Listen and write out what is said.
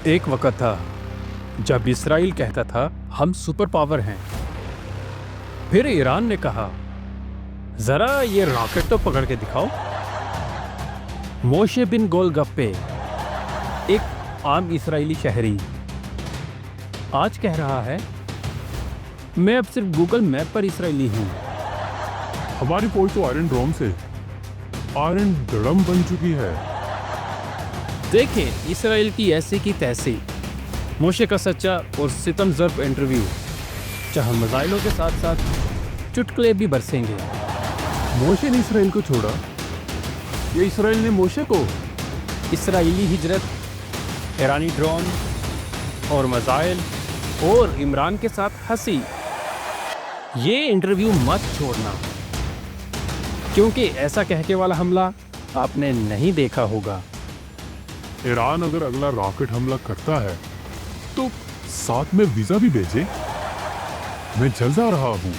एक वक्त था जब इसराइल कहता था हम सुपर पावर हैं। फिर ईरान ने कहा जरा ये रॉकेट तो पकड़ के दिखाओ। मोशे बिन गोलगप्पे, एक आम इसराइली शहरी, आज कह रहा है मैं अब सिर्फ गूगल मैप पर इसराइली हूँ। हमारी फौज तो आयरन ड्रोन से आयरन ड्रम बन चुकी है। देखें इसराइल की ऐसी की तैसी, मोशे का सच्चा और सितम ज़र्ब इंटरव्यू, जहां मिसाइलों के साथ साथ चुटकुले भी बरसेंगे। मोशे ने इसराइल को छोड़ा या इसराइल ने मोशे को? इसराइली हिजरत, ईरानी ड्रोन और मिसाइल और इमरान के साथ हंसी। ये इंटरव्यू मत छोड़ना, क्योंकि ऐसा कहके वाला हमला आपने नहीं देखा होगा। ईरान अगर अगला रॉकेट हमला करता है तो साथ में वीजा भी भेजे। मैं जल जा रहा हूँ।